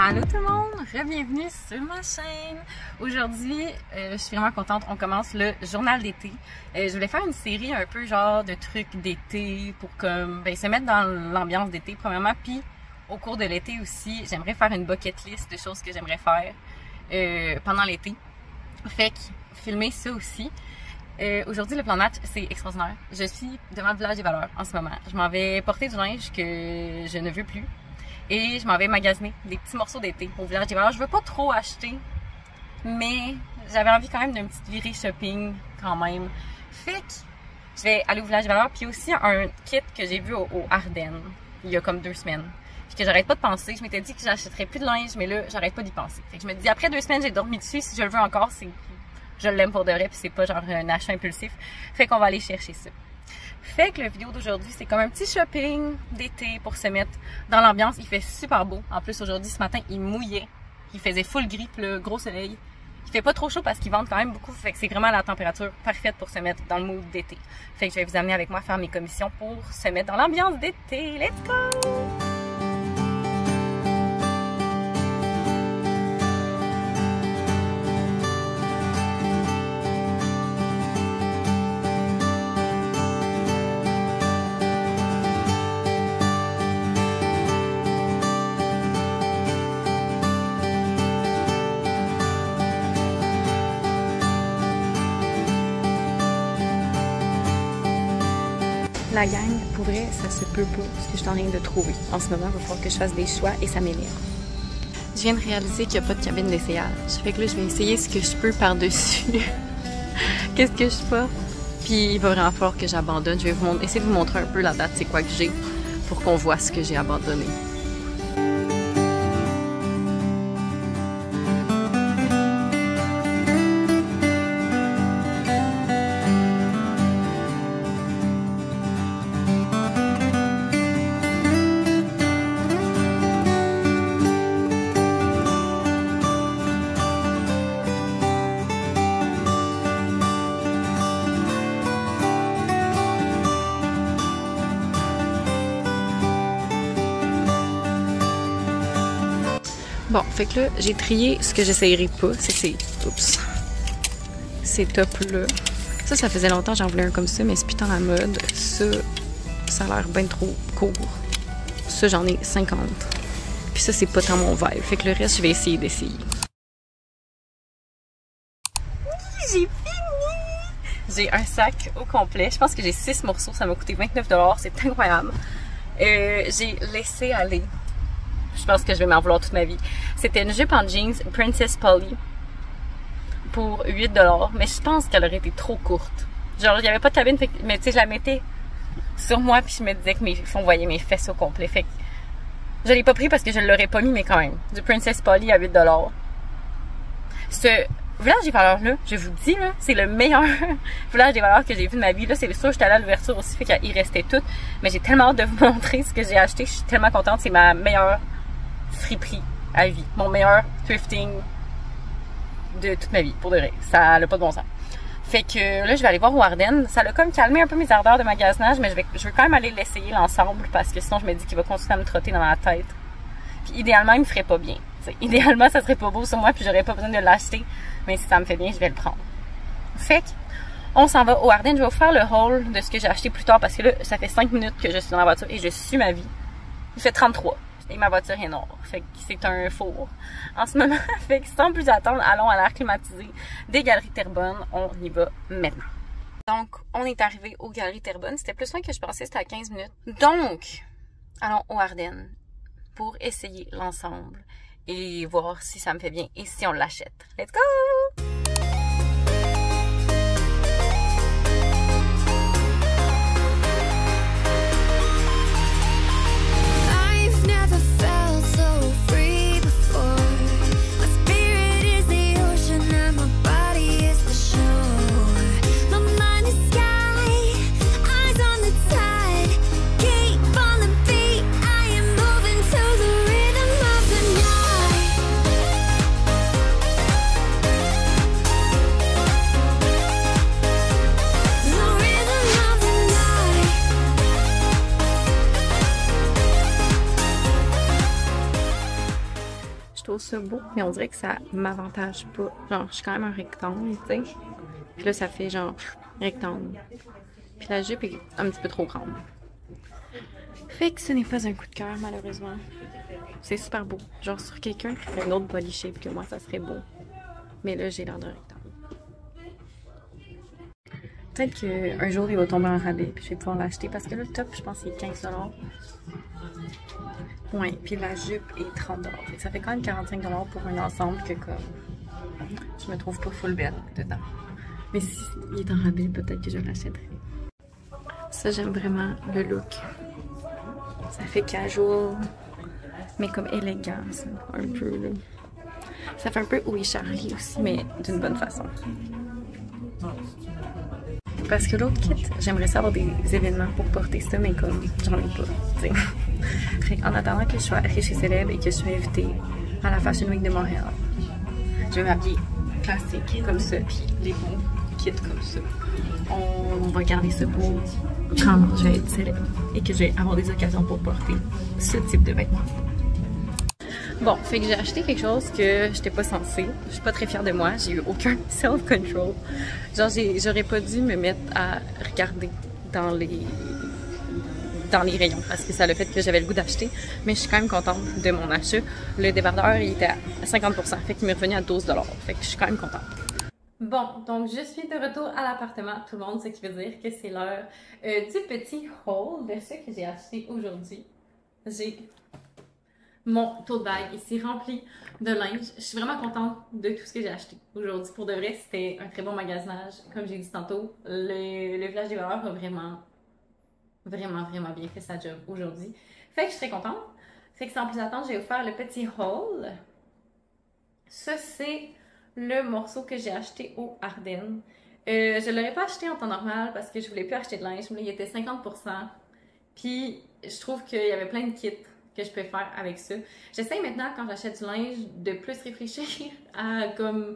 Allô tout le monde, bienvenue sur ma chaîne. Aujourd'hui, je suis vraiment contente, on commence le journal d'été. Je voulais faire une série un peu genre de trucs d'été pour comme se mettre dans l'ambiance d'été premièrement, puis au cours de l'été aussi, j'aimerais faire une bucket list de choses que j'aimerais faire pendant l'été. Fait que filmer ça aussi. Aujourd'hui, le plan de match, c'est extraordinaire. Je suis devant le village des valeurs en ce moment. Je m'en vais porter du linge que je ne veux plus. Et je m'en vais magasiner des petits morceaux d'été au village des valeurs. Je veux pas trop acheter, mais j'avais envie quand même d'une petite virée shopping quand même. Fait que je vais aller au village des valeurs. Puis aussi un kit que j'ai vu au Ardennes il y a comme 2 semaines. Puis que j'arrête pas de penser. Je m'étais dit que j'achèterais plus de linge, mais là, j'arrête pas d'y penser. Fait que je me dis, après 2 semaines, j'ai dormi dessus. Si je le veux encore, c'est je l'aime pour de vrai, puis c'est pas genre un achat impulsif. Fait qu'on va aller chercher ça. Fait que la vidéo d'aujourd'hui, c'est comme un petit shopping d'été pour se mettre dans l'ambiance. Il fait super beau. En plus, aujourd'hui, ce matin, il mouillait. Il faisait full gris, le gros soleil. Il fait pas trop chaud parce qu'il vente quand même beaucoup. Fait que c'est vraiment la température parfaite pour se mettre dans le mood d'été. Fait que je vais vous amener avec moi faire mes commissions pour se mettre dans l'ambiance d'été. Let's go! La gang, pour vrai, ça se peut pas ce que je suis en train de trouver. En ce moment, il va falloir que je fasse des choix et ça m'énerve. Je viens de réaliser qu'il n'y a pas de cabine d'essayage. Fait que là, je vais essayer ce que je peux par-dessus. Qu'est-ce que je porte? Puis il va vraiment falloir que j'abandonne. Je vais essayer de vous montrer un peu la date, c'est quoi que j'ai, pour qu'on voit ce que j'ai abandonné. Bon, fait que là, j'ai trié ce que j'essayerai pas, c'est ces tops-là. Ça faisait longtemps que j'en voulais un comme ça, mais c'est putain la mode. Ça a l'air bien trop court. Ça, j'en ai 50. Puis ça, c'est pas tant mon vibe. Fait que le reste, je vais essayer d'essayer. Oui, j'ai fini! J'ai un sac au complet. Je pense que j'ai 6 morceaux. Ça m'a coûté 29 $. C'est incroyable. J'ai laissé aller. Je pense que je vais m'en vouloir toute ma vie. C'était une jupe en jeans Princess Polly pour 8 $, mais je pense qu'elle aurait été trop courte. Genre, il n'y avait pas de cabine, mais tu sais, je la mettais sur moi puis je me disais que on voyait mes fesses au complet. Fait que je l'ai pas pris parce que je l'aurais pas mis, mais quand même. Du Princess Polly à 8 $. Ce village des valeurs là, je vous dis là, c'est le meilleur village des valeurs que j'ai vu de ma vie. Là, c'est sûr, j'étais allée à l'ouverture aussi, fait qu'il restait tout. Mais j'ai tellement hâte de vous montrer ce que j'ai acheté. Je suis tellement contente. C'est ma meilleure friperie à vie. Mon meilleur thrifting de toute ma vie, pour de vrai. Ça n'a pas de bon sens. Fait que là, je vais aller voir au Ardennes. Ça l'a comme calmé un peu mes ardeurs de magasinage, mais je veux quand même aller l'essayer l'ensemble parce que sinon, je me dis qu'il va continuer à me trotter dans la tête. Puis idéalement, il me ferait pas bien. T'sais, idéalement, ça serait pas beau sur moi puis j'aurais pas besoin de l'acheter. Mais si ça me fait bien, je vais le prendre. Fait que on s'en va au Ardennes. Je vais vous faire le haul de ce que j'ai acheté plus tard parce que là, ça fait 5 minutes que je suis dans la voiture et je suis ma vie. Il fait 33. Et ma voiture est noire. Fait que c'est un four. En ce moment, fait que sans plus attendre, allons à l'air climatisé des Galeries Terrebonne. On y va maintenant. Donc, on est arrivé aux Galeries Terrebonne. C'était plus loin que je pensais, c'était à 15 minutes. Donc, allons au Ardennes pour essayer l'ensemble et voir si ça me fait bien et si on l'achète. Let's go! trouve ça beau, mais on dirait que ça m'avantage pas. Genre, je suis quand même un rectangle, tu sais. Puis là, ça fait genre rectangle. Puis la jupe est un petit peu trop grande. Fait que ce n'est pas un coup de cœur, malheureusement. C'est super beau. Genre, sur quelqu'un qui ferait une autre body shape que moi, ça serait beau. Mais là, j'ai l'air d'un rectangle. Peut-être qu'un jour, il va tomber en rabais, puis je vais pouvoir l'acheter. Parce que là, le top, je pense, c'est 15 $. Ouais, puis la jupe est 30 $. Fait que ça fait quand même 45 $ pour un ensemble que, comme, je me trouve pas full belle dedans. Mais si il est en rabais, peut-être que je l'achèterai. Ça, j'aime vraiment le look. Ça fait casual, mais comme élégant, ça, un peu, là. Ça fait un peu Oui Charlie aussi, mais d'une bonne façon. Parce que l'autre kit, j'aimerais savoir des événements pour porter ça, mais comme j'en ai pas, tu sais. En attendant que je sois riche et célèbre et que je sois invitée à la Fashion Week de Montréal, je vais m'habiller classique comme ça, puis les bons kits comme ça. On va garder ça pour quand je vais être célèbre et que je vais avoir des occasions pour porter ce type de vêtements. Bon, fait que j'ai acheté quelque chose que j'étais pas censée. Je suis pas très fière de moi. J'ai eu aucun self-control. Genre, j'aurais pas dû me mettre à regarder dans les rayons parce que ça a le fait que j'avais le goût d'acheter. Mais je suis quand même contente de mon achat. Le débardeur, il était à 50%. Fait qu'il m'est revenu à 12 $. Fait que je suis quand même contente. Bon, donc je suis de retour à l'appartement, tout le monde, ce qui veut dire que c'est l'heure du petit haul de ce que j'ai acheté aujourd'hui. J'ai mon tote bag ici rempli de linge. Je suis vraiment contente de tout ce que j'ai acheté aujourd'hui. Pour de vrai, c'était un très bon magasinage. Comme j'ai dit tantôt, le village des valeurs a vraiment bien fait sa job aujourd'hui. Fait que je suis très contente. Fait que sans plus attendre, j'ai offert le petit haul. Ça, c'est le morceau que j'ai acheté au Ardennes. Je ne l'aurais pas acheté en temps normal parce que je voulais plus acheter de linge. Mais il était 50%. Puis, je trouve qu'il y avait plein de kits que je peux faire avec ça. J'essaye maintenant, quand j'achète du linge, de plus réfléchir à comme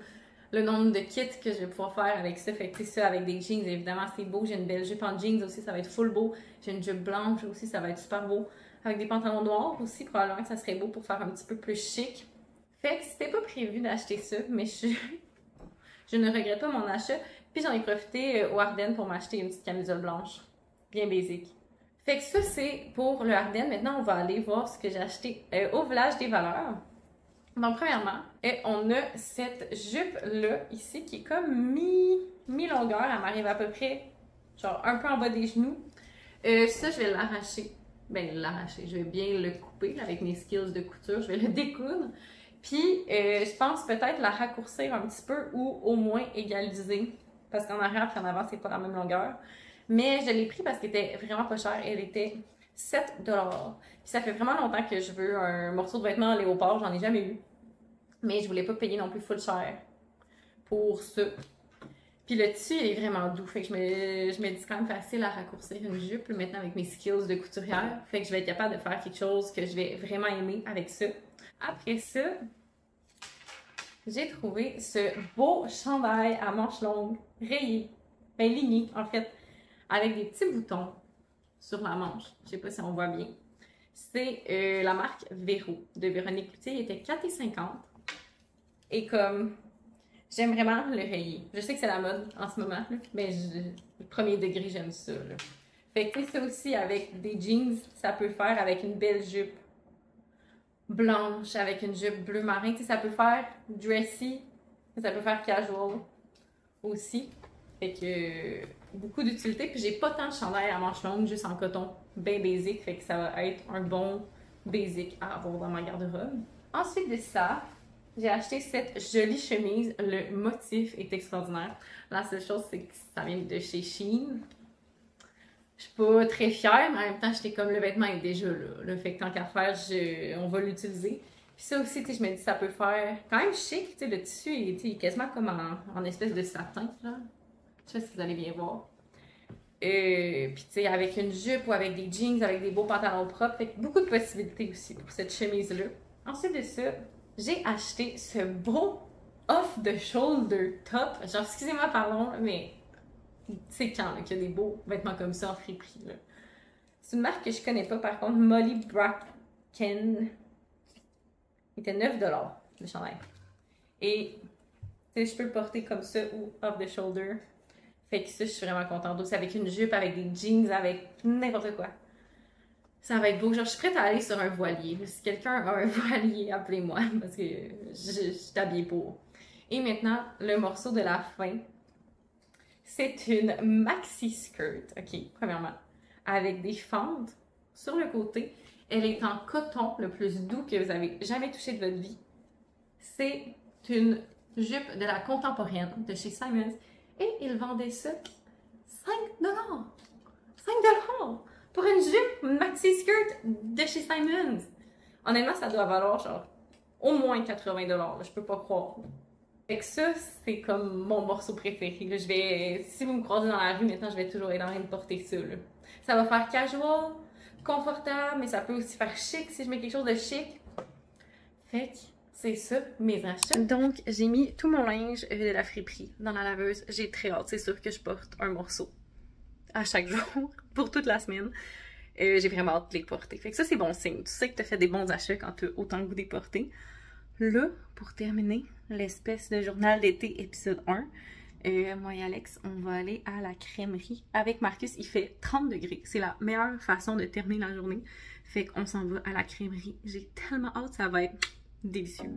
le nombre de kits que je vais pouvoir faire avec ça. Fait que c'est ça, avec des jeans, évidemment, c'est beau. J'ai une belle jupe en jeans aussi, ça va être full beau. J'ai une jupe blanche aussi, ça va être super beau. Avec des pantalons noirs aussi, probablement que ça serait beau pour faire un petit peu plus chic. Fait que c'était pas prévu d'acheter ça, mais je ne regrette pas mon achat. Puis j'en ai profité au Ardennes pour m'acheter une petite camisole blanche, bien basique. Fait que ça, c'est pour le Ardennes. Maintenant, on va aller voir ce que j'ai acheté au Village des Valeurs. Donc, premièrement, on a cette jupe-là, ici, qui est comme mi-longueur. Elle m'arrive à peu près, genre, un peu en bas des genoux. Ça, je vais l'arracher. Ben, l'arracher. Je vais bien le couper avec mes skills de couture. Je vais le découdre. Puis, je pense peut-être la raccourcir un petit peu ou au moins égaliser. Parce qu'en arrière et en avant, c'est pas la même longueur. Mais je l'ai pris parce qu'elle était vraiment pas chère. Elle était 7 $. Puis ça fait vraiment longtemps que je veux un morceau de vêtement léopard. J'en ai jamais eu. Mais je voulais pas payer non plus full cher pour ça. Puis le tissu, il est vraiment doux. Fait que je me dis quand même facile à raccourcir une jupe maintenant avec mes skills de couturière. Fait que je vais être capable de faire quelque chose que je vais vraiment aimer avec ça. Après ça, j'ai trouvé ce beau chandail à manches longues, rayé, ben ligné en fait, avec des petits boutons sur la manche. Je sais pas si on voit bien. C'est la marque Véro de Véronique Cloutier. Il était 4,50 $. Et comme, j'aime vraiment le rayé. Je sais que c'est la mode en ce moment, là, mais le premier degré, j'aime ça. Là. Fait que ça aussi, avec des jeans, ça peut faire avec une belle jupe blanche, avec une jupe bleu marin. Ça peut faire dressy, ça peut faire casual aussi. Fait que beaucoup d'utilité. Puis j'ai pas tant de chandail à manches longues, juste en coton, bien basic. Fait que ça va être un bon basic à avoir dans ma garde-robe. Ensuite de ça, j'ai acheté cette jolie chemise. Le motif est extraordinaire. La seule chose, c'est que ça vient de chez Shein. Je suis pas très fière, mais en même temps, j'étais comme le vêtement est déjà là. Fait que tant qu'à faire, on va l'utiliser. Puis ça aussi, je me dis, ça peut faire quand même chic. Le tissu est quasiment comme en espèce de satin. Là. Je sais pas si vous allez bien voir. Puis tu sais, avec une jupe ou avec des jeans, avec des beaux pantalons propres. Fait que beaucoup de possibilités aussi pour cette chemise-là. Ensuite de ça, j'ai acheté ce beau off-the-shoulder top. Genre, excusez-moi, pardon, mais c'est quand qu'il y a des beaux vêtements comme ça en friperie. C'est une marque que je connais pas, par contre, Molly Bracken. Il était 9 $. le chandail. Et je peux le porter comme ça ou off the shoulder. Fait que ça, je suis vraiment contente. Aussi avec une jupe, avec des jeans, avec n'importe quoi. Ça va être beau. Genre, je suis prête à aller sur un voilier. Si quelqu'un a un voilier, appelez-moi parce que je suis habillée pour. Et maintenant, le morceau de la fin. C'est une maxi skirt, ok, premièrement, avec des fentes sur le côté. Elle est en coton, le plus doux que vous avez jamais touché de votre vie. C'est une jupe de la contemporaine de chez Simons. Et ils vendaient ça 5 $. 5 $ pour une jupe maxi skirt de chez Simons. Honnêtement, ça doit valoir genre au moins 80 $, je peux pas croire. Fait que ça, c'est comme mon morceau préféré. Là, si vous me croisez dans la rue, maintenant, je vais toujours être en train de porter ça. Là. Ça va faire casual, confortable, mais ça peut aussi faire chic si je mets quelque chose de chic. Fait que c'est ça, mes achats. Donc, j'ai mis tout mon linge de la friperie dans la laveuse. J'ai très hâte. C'est sûr que je porte un morceau à chaque jour pour toute la semaine. J'ai vraiment hâte de les porter. Fait que ça, c'est bon signe. Tu sais que tu as fait des bons achats quand tu as autant le goût de les porter. Là, pour terminer, l'espèce de journal d'été épisode 1, moi et Alex, on va aller à la crèmerie avec Marcus. Il fait 30 degrés. C'est la meilleure façon de terminer la journée. Fait qu'on s'en va à la crèmerie. J'ai tellement hâte, ça va être délicieux.